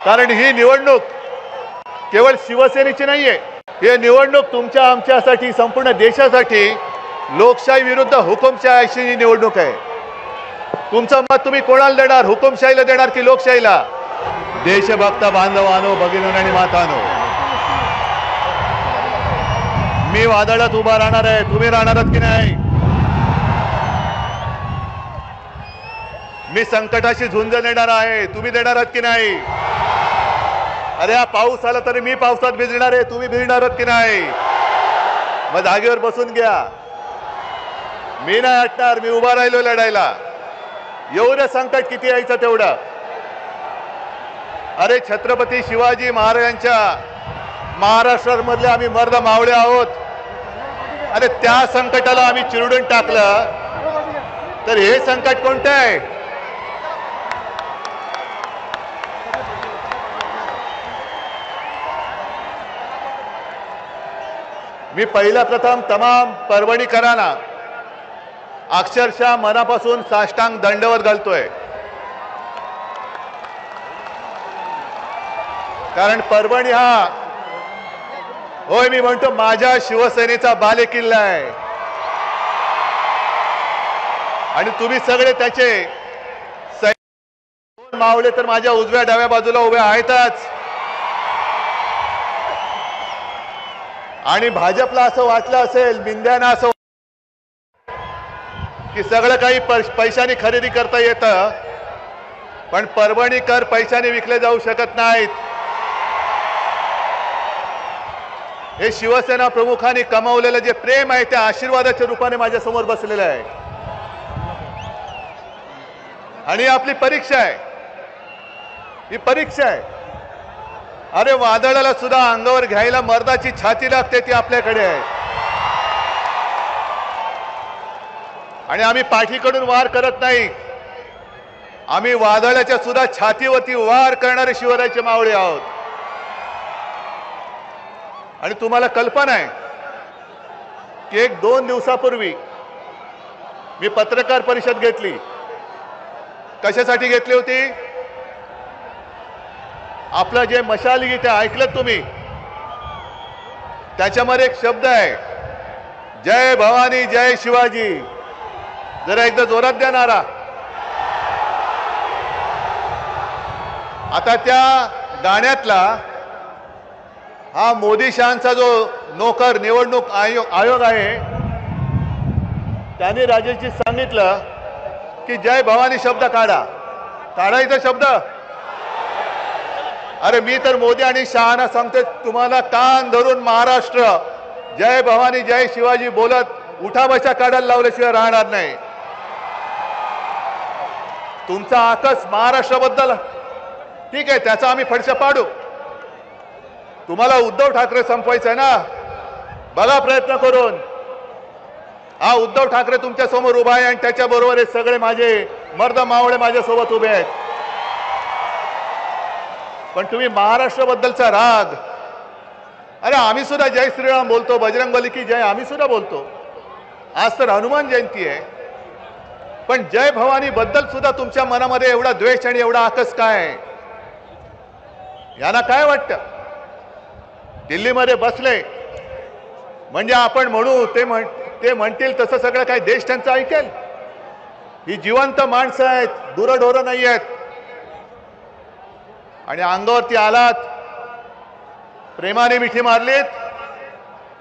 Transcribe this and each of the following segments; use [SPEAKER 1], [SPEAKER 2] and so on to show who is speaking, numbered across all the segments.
[SPEAKER 1] कारण ही निवडणूक केवळ शिवसेनेची नाहीये, ही निवडणूक तुमच्या आमच्यासाठी संपूर्ण देशासाठी लोकशाही विरुद्ध हुकुमशाही निवडणूक आहे। तुमचं मत तुम्ही कोणाला देणार, हुकुमशाहीला देणार की लोकशाहीला? देशभक्त बांधवांनो, भगिनींनो आणि मातांनो, मी वादळात उभा राहणार आहे, तुम्ही राहणार आहात की नाही? मी संकटाशी झुंज देणार आहे, तुम्ही देणार आहात की नाही? अरे हा पाऊस आला तरी मी पावसात भिजणार आहे, तुम्ही भिजणार आहात की नाही? मग जागेवर बसून घ्या, मी नाही हटणार, मी उभा राहिलो लढायला। एवढं संकट किती यायचं तेवढं। अरे छत्रपती शिवाजी महाराजांच्या महाराष्ट्रामधले आम्ही मर्द मावळे आहोत। अरे त्या संकटाला आम्ही चिरडून टाकलं तर हे संकट कोणतं आहे? मी पहिला प्रथम तमाम परभणीकरांना अक्षरशः मनापासून साष्टांग दंडवत घालतोय, कारण परभणी हा, होय मी म्हणतो, माझ्या शिवसेनेचा बालेकिल्ला आहे आणि तुम्ही सगळे त्याचे मावळे तर माझ्या उजव्या डाव्या बाजूला उभे आहेतच। आणि भाजपला असं वाटलं असेल, मिंद्याना असं की सगळं काही पैशाने खरेदी करता येतं, पण परभणीकर पैशाने विकले जाऊ शकत नाहीत। हे शिवसेना प्रमुखांनी कमावलेलं जे प्रेम आहे त्या आशीर्वादाच्या रूपाने माझ्या समोर बसलेलं आहे। आणि आपली परीक्षा आहे, ही परीक्षा आहे। अरे वादळाला सुद्धा अंगावर घ्यायला मर्दाची छाती लागते, ती आपल्याकडे आहे। आणि आम्ही पाठीकडून वार करत नाही, आम्ही वादळाच्या सुद्धा छातीवरती वार करणारे शिवरायाचे मावळे आहोत। आणि तुम्हाला कल्पना आहे की 1-2 दिवसापूर्वी मी पत्रकार परिषद घेतली। कशासाठी घेतली होती? आपलं जे मशाल गीत ऐकलं तुम्ही, त्याच्यामध्ये एक शब्द आहे, जय भवानी जय शिवाजी। जरा एकदा जोरात द्या नारा। आता त्या गाण्यातला हा मोदी शहांचा जो नोकर निवडणूक आयोग आहे, त्याने राजेशजी सांगितलं की जय भवानी शब्द काढा, काढायचा शब्द। अरे मी तर मोदी आणि शहांना सांगते, तुम्हाला कान धरून महाराष्ट्र जय भवानी जय शिवाजी बोलत उठाबशा काढायला लावल्याशिवाय राहणार नाही। तुमचा आकस महाराष्ट्राबद्दल ठीक आहे, त्याचा आम्ही फडशा पाडू। तुम्हाला उद्धव ठाकरे संपवायचं आहे ना, बघा प्रयत्न करून। हा उद्धव ठाकरे तुमच्या समोर उभा आहे आणि त्याच्या बरोबर हे सगळे माझे मर्द मावळे माझ्या सोबत उभे आहेत। पण तुम्ही महाराष्ट्राबद्दलचा राग, अरे आम्ही सुद्धा जय श्रीराम बोलतो, बजरंगबली की जय आम्ही सुद्धा बोलतो। आज तर हनुमान जयंती आहे, पण जय भवानी बद्दल सुद्धा तुमच्या मनामध्ये एवढा द्वेष आणि एवढा आकस काय आहे? यांना काय वाटतं? दिल्लीमध्ये बसले म्हणजे आपण म्हणू, ते म्हणतील तसं सगळं काही देश त्यांचं ऐकेल? ही जिवंत माणसं आहेत, दुरढोरं नाही आहेत। आणि अंगावरती आलात, प्रेमाने मिठी मारलीत,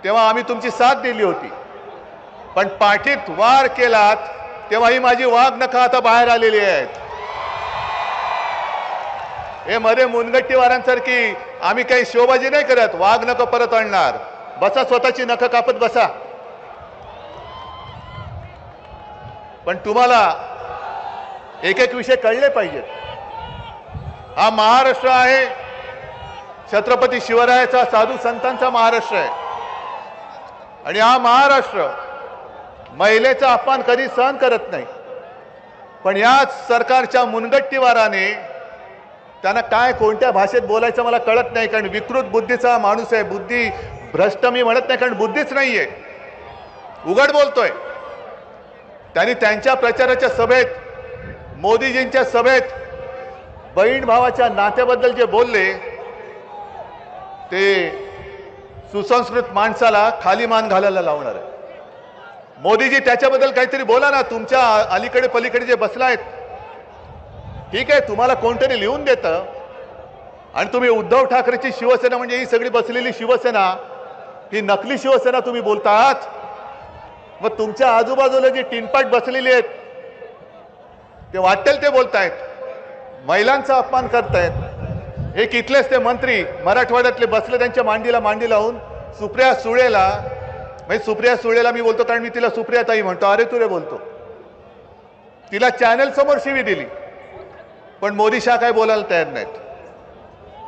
[SPEAKER 1] तेव्हा आम्ही तुमची साथ दिली होती। पण पाठीत वार केलात तेव्हा ही माझी वाघ नखं आता बाहेर आलेली आहेत। हे मध्ये मुनगट्टीवारांसारखी आम्ही काही शोबाजी नाही करत, वाघ नखं परत आणणार। बसा, स्वतःची नखं कापत बसा। पण तुम्हाला एक एक विषय कळले पाहिजेत। हा महाराष्ट्र आहे, छत्रपती शिवरायाचा, साधू संतांचा महाराष्ट्र आहे। आणि हा महाराष्ट्र महिलेचा अपमान कधी सहन करत नाही। पण याच सरकारच्या मुनगट्टीवाराने त्यांना काय कोणत्या भाषेत बोलायचं मला कळत नाही, कारण विकृत बुद्धीचा माणूस आहे। बुद्धी भ्रष्ट मी म्हणत नाही, कारण बुद्धीच नाहीये, उघड बोलतोय। त्यांनी त्यांच्या प्रचाराच्या सभेत, मोदीजींच्या सभेत बहीण भावाच्या नात्याबद्दल जे बोलले ते सुसंस्कृत माणसाला खाली मान घालायला लावणार आहे. मोदीजी त्याच्याबद्दल काहीतरी बोला ना. तुमच्या अलीकडे पलीकडे जे बसलायत, ठीक आहे, तुम्हाला कोणतरी लिहून देतं आणि तुम्ही उद्धव ठाकरेची शिवसेना म्हणजे ही सगळी बसलेली शिवसेना ही नकली शिवसेना तुम्ही बोलतात. मग तुमच्या आजूबाजूला जी टिनपाट बसलेली आहेत ते वाटेल ते बोलतायत, महिलांचा अपमान करतायत. एक इथलेच ते मंत्री मराठवाड्यातले बसले त्यांच्या मांडीला मांडी लावून सुप्रिया सुळेला, म्हणजे सुप्रिया सुळेला मी बोलतो कारण मी तिला सुप्रिया ताई म्हणतो, अरे तुरे बोलतो, तिला चॅनल समोर शिवी दिली. पण मोदी शाह काय बोलायला तयार नाहीत.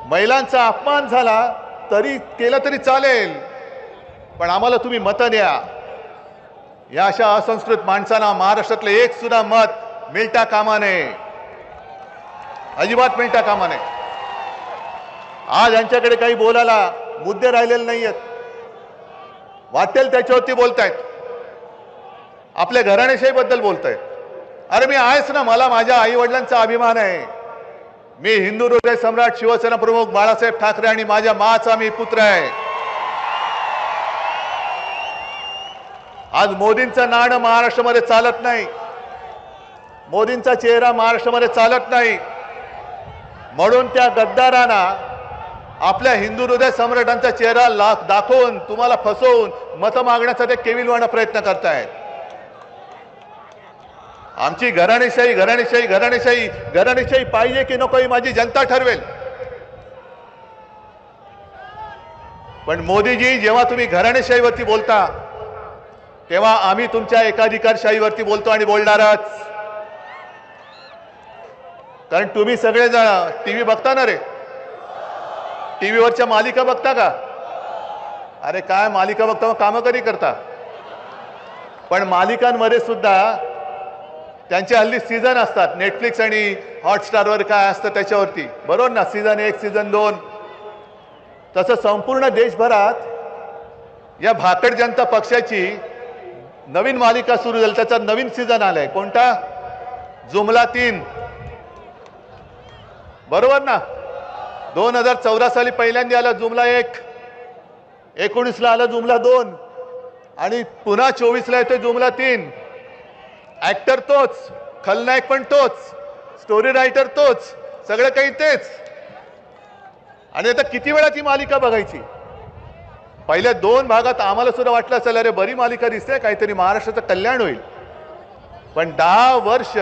[SPEAKER 1] महिलांचा अपमान झाला तरी केलं तरी चालेल, पण आम्हाला तुम्ही मतं द्या. या अशा असंस्कृत माणसांना महाराष्ट्रातले एक सुद्धा मत मिळता कामा नये, अजिबात मिळता कामा नये. आज यांच्याकडे काही बोलायला मुद्दे राहिलेले नाहीयेत. वाटेल त्याच्यावरती बोलतायत, आपल्या घराणेशाहीबद्दल बोलतायत. अरे मी आहेच ना, मला माझ्या आई वडिलांचा अभिमान आहे. मी हिंदू हृदय सम्राट शिवसेना प्रमुख बाळासाहेब ठाकरे आणि माझ्या माचा मी पुत्र आहे. आज मोदींचं नाणं महाराष्ट्रामध्ये चालत नाही, मोदींचा चेहरा महाराष्ट्रामध्ये चालत नाही, म्हणून त्या गद्दारांना आपल्या हिंदू हृदय सम्राटांचा चेहरा दाखवून तुम्हाला फसवून मतं मागण्याचा ते केविलवाणा प्रयत्न करतायत. आमची घराणेशाही घराणेशाही घराणेशाही घराणेशाही पाहिजे की नको ही माझी जनता ठरवेल. पण मोदीजी, जेव्हा तुम्ही घराणेशाहीवरती बोलता तेव्हा आम्ही तुमच्या एकाधिकारशाहीवरती बोलतो आणि बोलणारच. कारण तुम्ही सगळेजण टीव्ही बघता ना रे, टीव्हीवरच्या मालिका बघता का? अरे काय मालिका बघता, मग कामं कधी करता? पण मालिकांमध्ये सुद्धा त्यांचे हल्ली सीझन असतात. नेटफ्लिक्स आणि हॉटस्टारवर काय असतं त्याच्यावरती, बरोबर ना, सीझन 1 सीझन 2. तसं संपूर्ण देशभरात या भाकड जनता पक्षाची नवीन मालिका सुरू झाली, त्याचा नवीन सीझन आलाय. कोणता? जुमला 3, बरोबर ना. 2014 साली पहिल्यांदा आला जुमला 1, 19ला आला जुमला 2 आणि पुन्हा 24ला येतोय जुमला 3. ऍक्टर तोच, खलनायक पण तोच, स्टोरी रायटर तोच, सगळं काही तेच. आणि आता किती वेळा ती मालिका बघायची? पहिल्या 2 भागात आम्हाला सुद्धा वाटलं असेल अरे बरी मालिका दिसते, काहीतरी महाराष्ट्राचं कल्याण होईल. पण 10 वर्ष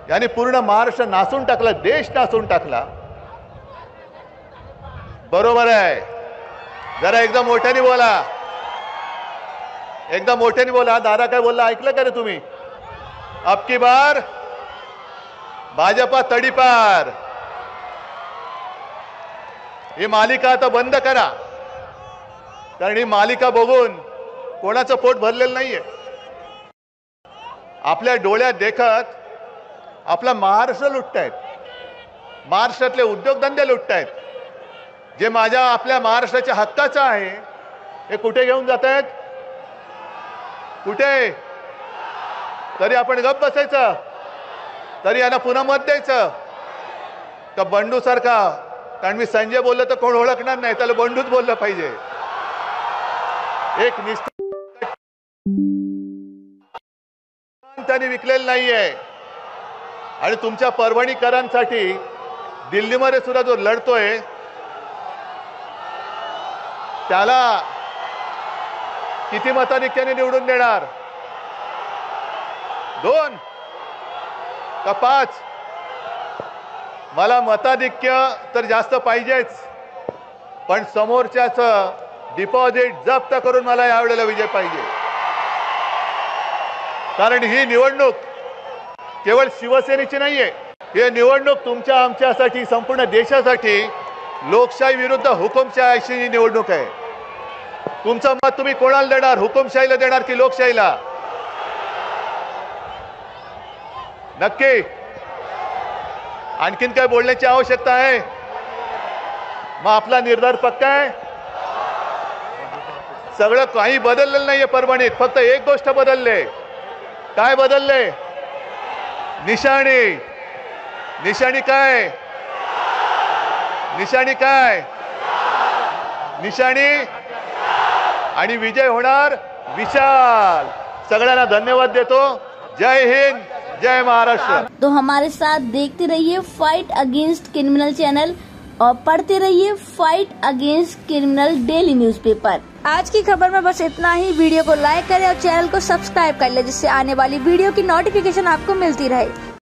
[SPEAKER 1] याने पूर्ण महाराष्ट्र नासून टाकला, देश नासून टाकला. बरोबर आहे. जरा एकदम मोठ्याने बोला, एकदम मोठ्याने बोला. दादा काय बोलला ऐकलं का रे तुम्ही? अब की बार भाजपा तडीपार. ही मालिका आता बंद करा, कारण ही मालिका बघून कोणाचं पोट भरलेलं नाहीये. आपल्या डोळ्यात देखत आपला महाराष्ट्र लुटतायत, महाराष्ट्रातले उद्योगधंदे लुटतायत. जे माझ्या आपल्या महाराष्ट्राच्या हक्काचं आहे हे कुठे घेऊन जात आहेत? कुठे? तरी आपण गप्प बसायचं? तरी यांना पुन्हा मत द्यायचं का बंडू सारखा? कारण मी संजय बोललो तर कोण ओळखणार नाही, त्याला बंडूच बोललं पाहिजे. एक निष्ठा त्यांनी विकलेलं नाहीये. आणि तुमच्या परभणीकरांसाठी दिल्लीमध्ये सुद्धा जो लढतोय त्याला किती मताधिक्याने निवडून देणार? 2 का 5? मला मताधिक्य तर जास्त पाहिजेच, पण समोरच्याचं डिपॉझिट जप्त करून मला यावेळेला विजय पाहिजे. कारण ही निवडणूक केवळ शिवसेनेची नाहीये, ही निवडणूक तुमच्या आमच्यासाठी, संपूर्ण देशासाठी लोकशाही विरुद्ध हुकुमशाहीची निवडणूक आहे. तुमचं मत तुम्ही कोणाला देणार? हुकुमशाहीला देणार की लोकशाहीला? नक्की. आणखीन काय बोलण्याची आवश्यकता आहे? मग आपला निर्धार पक्का आहे. सगळं काही बदललेलं नाहीये परभणीत, फक्त एक गोष्ट बदलले. काय बदलले? निशाणी. निशाणी काय? निशाणी काय? निशाणी आणि विजय होणार विशाल. सगळ्यांना धन्यवाद देतो. जय हिंद, जय महाराष्ट्र.
[SPEAKER 2] तो हमारे साथ देखते रहिए फाइट अगेंस्ट क्रिमिनल चैनल और पढ़ते रहिए fight against criminal daily newspaper. आज की खबर में बस इतना ही. वीडियो को लाइक करें और चैनल को सब्सक्राइब कर ले, जिससे आने वाली वीडियो की नोटिफिकेशन आपको मिलती रहे.